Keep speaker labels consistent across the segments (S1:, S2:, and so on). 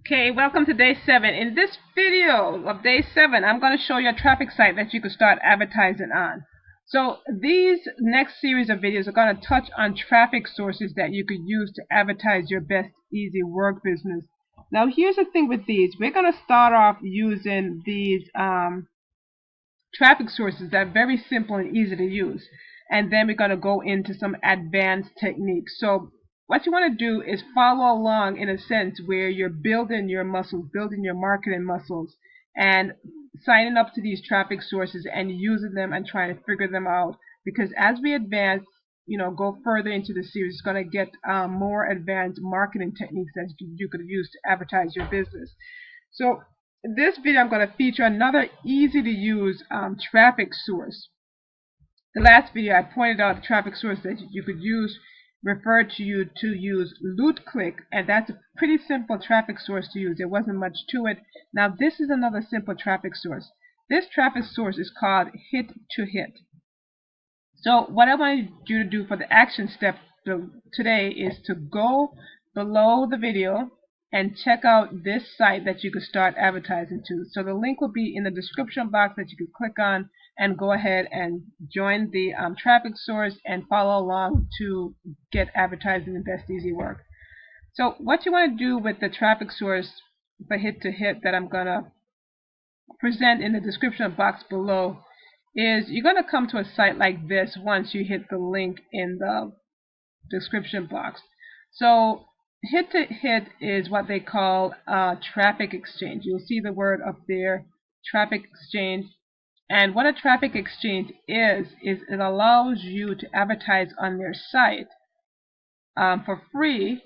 S1: Okay, welcome to day 7. In this video of day 7, I'm going to show you a traffic site that you can start advertising on. So these next series of videos are going to touch on traffic sources that you could use to advertise your best easy work business. Now here's the thing with these. We're going to start off using these traffic sources that are very simple and easy to use. And then we're going to go into some advanced techniques. So what you want to do is follow along in a sense where you're building your muscles, building your marketing muscles, and signing up to these traffic sources and using them and trying to figure them out. Because as we advance, go further into the series, it's going to get more advanced marketing techniques that you could use to advertise your business. So in this video, I'm going to feature another easy to use traffic source. The last video, I pointed out a traffic source that you could use, referred to you to use LootClick, and that's a pretty simple traffic source to use. There wasn't much to it. Now this is another simple traffic source. This traffic source is called hit to hit. So what I want you to do for the action step today is to go below the video and check out this site that you could start advertising to. So the link will be in the description box that you could click on and go ahead and join the traffic source and follow along to get advertising in Best Easy Work. So what you want to do with the traffic source for hit to hit that I'm going to present in the description box below is you're going to come to a site like this once you hit the link in the description box. So hit to hit is what they call a traffic exchange. You'll see the word up there, traffic exchange. And what a traffic exchange is it allows you to advertise on their site for free,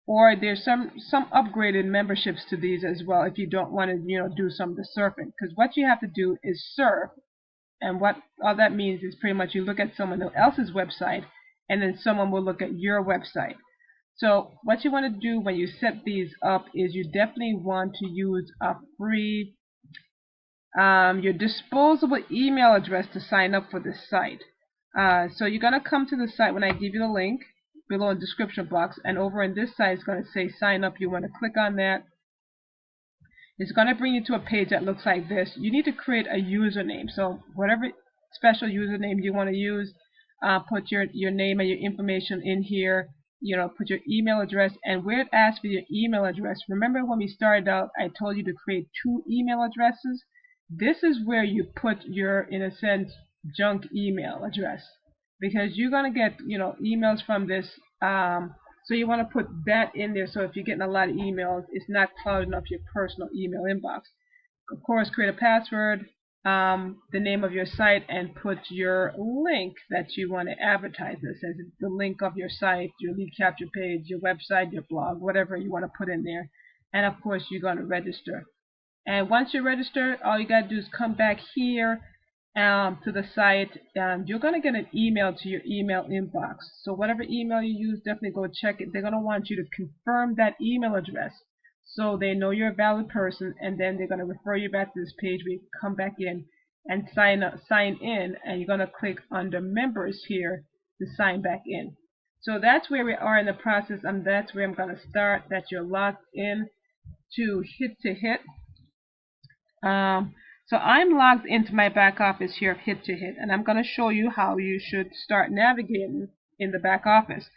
S1: or there's some upgraded memberships to these as well if you don't want to do some of the surfing. Because what you have to do is surf, and what all that means is pretty much you look at someone else's website and then someone will look at your website. So what you want to do when you set these up is you definitely want to use a free your disposable email address to sign up for this site. So you're going to come to the site when I give you the link below in the description box, and over in this site it's going to say sign up. You want to click on that. It's going to bring you to a page that looks like this. You need to create a username. So whatever special username you want to use, put your name and your information in here. Put your email address, and where it asks for your email address. Remember when we started out, I told you to create 2 email addresses. This is where you put your, in a sense, junk email address, because you're going to get emails from this. So you want to put that in there, so if you're getting a lot of emails, it's not clouding up your personal email inbox. Of course, create a password, the name of your site, and put your link that you want to advertise this as, the link of your site, your lead capture page, your website, your blog, whatever you want to put in there. And of course, you're going to register. And once you register, all you got to do is come back here to the site, and you're going to get an email to your email inbox. So whatever email you use, definitely go check it. They're going to want you to confirm that email address so they know you're a valid person, and then they're going to refer you back to this page where you come back in and sign in, and you're going to click under members here to sign back in. So that's where we are in the process, and that's where I'm going to start, that you're locked in to hit. So I'm logged into my back office here of hit to hit, and I'm going to show you how you should start navigating in the back office.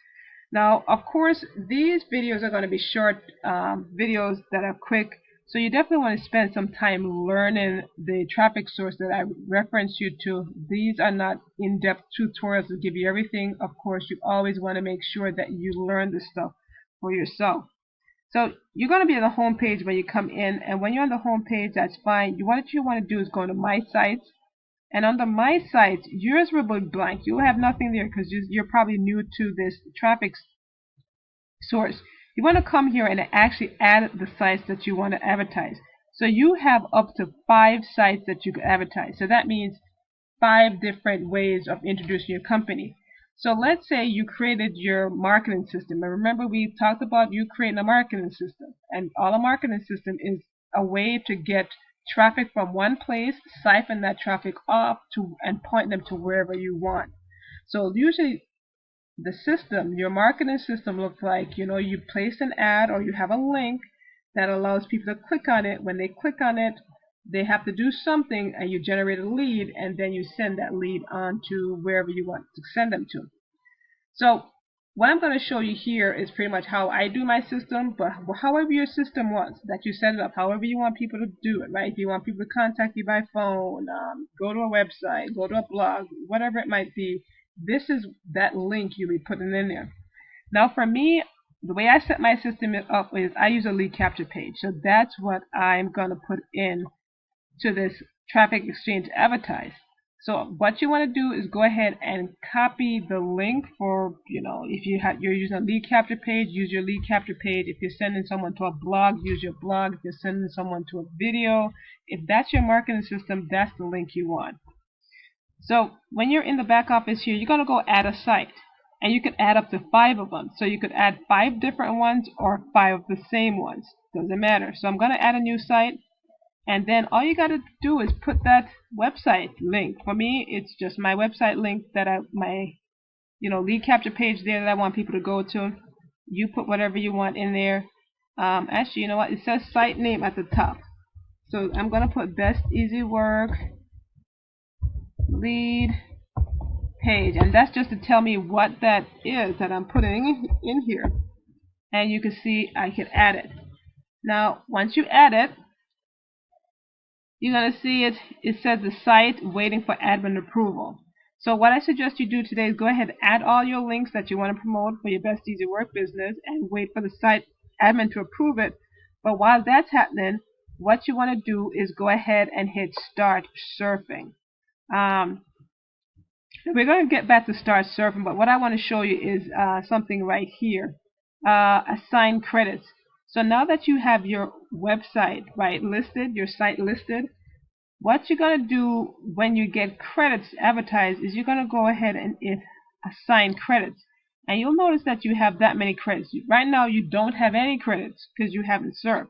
S1: Now, of course, these videos are going to be short videos that are quick, so you definitely want to spend some time learning the traffic source that I reference you to. These are not in-depth tutorials to give you everything. Of course, you always want to make sure that you learn this stuff for yourself. So you're going to be on the home page when you come in, and when you're on the home page, that's fine. What you want to do is go to My Sites, and under My Sites, yours will be blank. You'll have nothing there because you're probably new to this traffic source. You want to come here and actually add the sites that you want to advertise. So you have up to 5 sites that you can advertise. So that means 5 different ways of introducing your company. So let's say you created your marketing system. And remember, we talked about you creating a marketing system. And all a marketing system is a way to get traffic from one place, siphon that traffic off and point them to wherever you want. So usually the system, your marketing system looks like, you place an ad or you have a link that allows people to click on it. When they click on it, they have to do something, and you generate a lead, and then you send that lead on to wherever you want to send them to. So what I'm going to show you here is pretty much how I do my system, but however your system wants, that you set it up, however you want people to do it, right? If you want people to contact you by phone, go to a website, go to a blog, whatever it might be, this is that link you'll be putting in there. Now for me, the way I set my system up is I use a lead capture page. So that's what I'm going to put in to this traffic exchange advertise. So what you want to do is go ahead and copy the link for, if you're using a lead capture page, use your lead capture page. If you're sending someone to a blog, use your blog. If you're sending someone to a video, if that's your marketing system, that's the link you want. So when you're in the back office here, you're going to go add a site. And you can add up to 5 of them. So you could add 5 different ones or 5 of the same ones. Doesn't matter. So I'm going to add a new site. And then all you got to do is put that website link. For me, it's just my website link that my lead capture page there that I want people to go to. You put whatever you want in there. Actually, you know what? It says site name at the top. So I'm going to put Best Easy Work lead page, and that's just to tell me what that is that I'm putting in here. And you can see I can add it. Now once you add it, you're going to see it says the site waiting for admin approval. So what I suggest you do today is go ahead and add all your links that you want to promote for your Best Easy Work business and wait for the site admin to approve it. But while that's happening, what you want to do is go ahead and hit start surfing. We're going to get back to start surfing, but what I want to show you is something right here, assign credits. So now that you have your website listed, your site listed, what you're going to do when you get credits advertised is you're going to go ahead and assign credits. And you'll notice that you have that many credits. Right now you don't have any credits because you haven't surfed.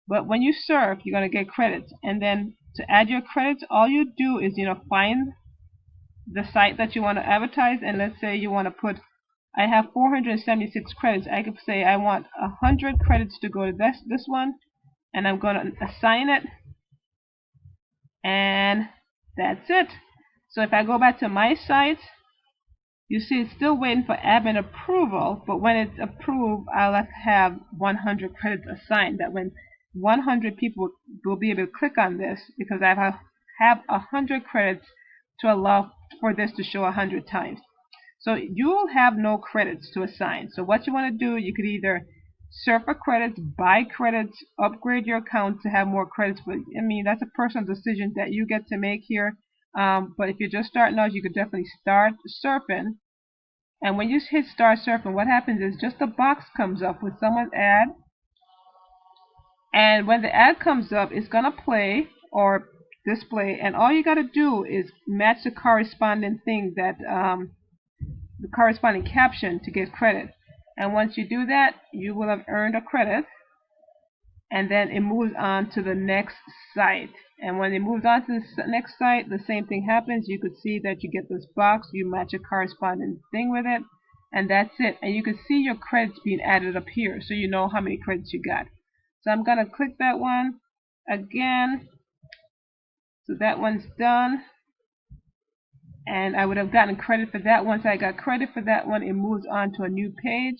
S1: But when you surf, you're going to get credits. And then to add your credits, all you do is find the site that you want to advertise, and let's say you want to put, I have 476 credits. I could say I want 100 credits to go to this one, and I'm going to assign it, and that's it. So if I go back to my site, you see it's still waiting for admin approval, but when it's approved, I'll have to have 100 credits assigned. That when 100 people will be able to click on this, because I have 100 credits to allow for this to show 100 times. So you'll have no credits to assign. So what you want to do, you could either surf for credits, buy credits, upgrade your account to have more credits. But I mean, that's a personal decision that you get to make here. But if you're just starting out, you could definitely start surfing. And when you hit start surfing, what happens is just a box comes up with someone's ad. And when the ad comes up, it's going to play or display, and all you got to do is match the corresponding thing that the corresponding caption to get credit. And once you do that, you will have earned a credit, and then it moves on to the next site. And when it moves on to the next site, the same thing happens. You could see that you get this box, you match a corresponding thing with it, and that's it. And you can see your credits being added up here, so you know how many credits you got. So I'm going to click that one again. So that one's done, and I would have gotten credit for that. Once I got credit for that one, it moves on to a new page,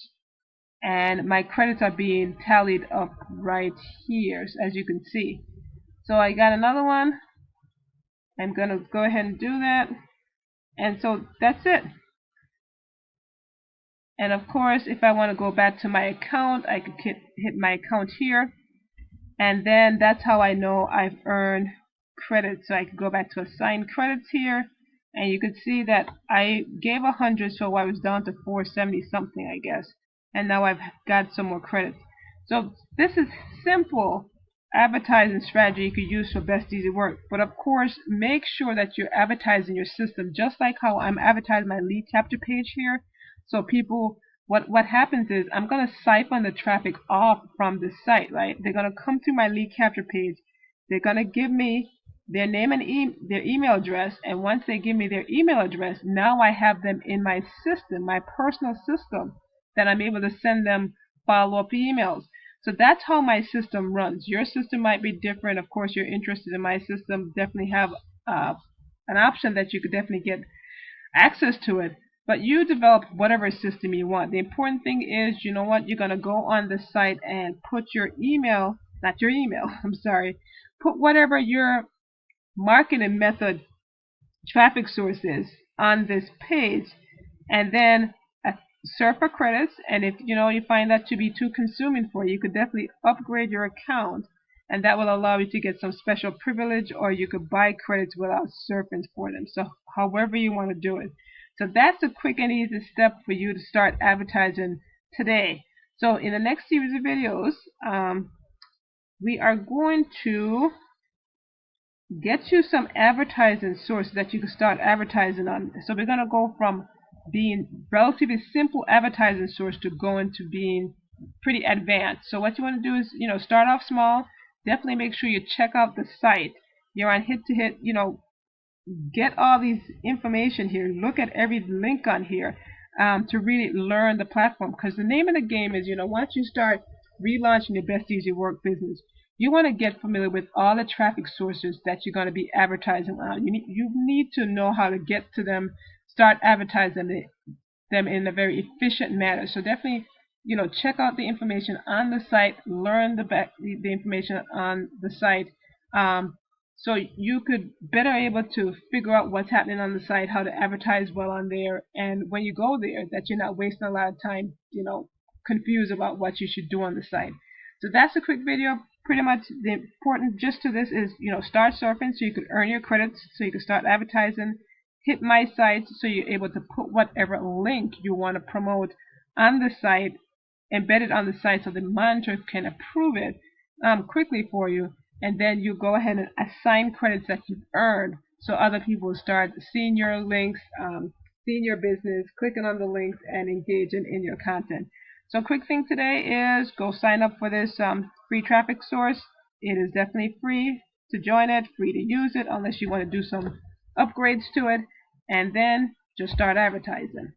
S1: and my credits are being tallied up right here, as you can see. So I got another one. I'm going to go ahead and do that, and so that's it. And of course, if I want to go back to my account, I could hit my account here, and then that's how I know I've earned credits. So I could go back to assign credits here, and you can see that I gave 100, so I was down to 470 something, I guess, and now I've got some more credits. So this is simple advertising strategy you could use for Best Easy Work. But of course, make sure that you're advertising your system, just like how I'm advertising my lead capture page here. So people, what happens is I'm going to siphon the traffic off from the site, right? They're going to come to my lead capture page. They're going to give me their name and their email address, and once they give me their email address, now I have them in my system, my personal system, that I'm able to send them follow-up emails. So that's how my system runs. Your system might be different. Of course, you're interested in my system. Definitely have uh, an option that you could definitely get access to it. But you develop whatever system you want. The important thing is, you know what, you're going to go on the site and put your email, not your email, I'm sorry, put whatever your marketing method traffic sources on this page, and then surf for credits. And if you find that to be too consuming for you, you could definitely upgrade your account, and that will allow you to get some special privilege, or you could buy credits without surfing for them. So however you want to do it. So that's a quick and easy step for you to start advertising today. So in the next series of videos, we are going to get you some advertising sources that you can start advertising on. So we're going to go from being relatively simple advertising source to going to being pretty advanced. So what you want to do is, start off small. Definitely make sure you check out the site. You're on hit to hit, get all these information here. Look at every link on here to really learn the platform. Because the name of the game is, once you start relaunching your Best Easy Work business, you want to get familiar with all the traffic sources that you're going to be advertising on. You need to know how to get to them, start advertising them in a very efficient manner. So definitely, check out the information on the site, learn the information on the site, so you could better able to figure out what's happening on the site, how to advertise well on there, and when you go there, that you're not wasting a lot of time, confused about what you should do on the site. So that's a quick video. Pretty much the important gist to this is, start surfing so you can earn your credits, so you can start advertising. Hit my site so you're able to put whatever link you want to promote on the site, embedded on the site, so the monitor can approve it quickly for you. And then you go ahead and assign credits that you've earned, so other people will start seeing your links, seeing your business, clicking on the links, and engaging in your content. So quick thing today is go sign up for this free traffic source. It is definitely free to join it, free to use it, unless you want to do some upgrades to it, and then just start advertising.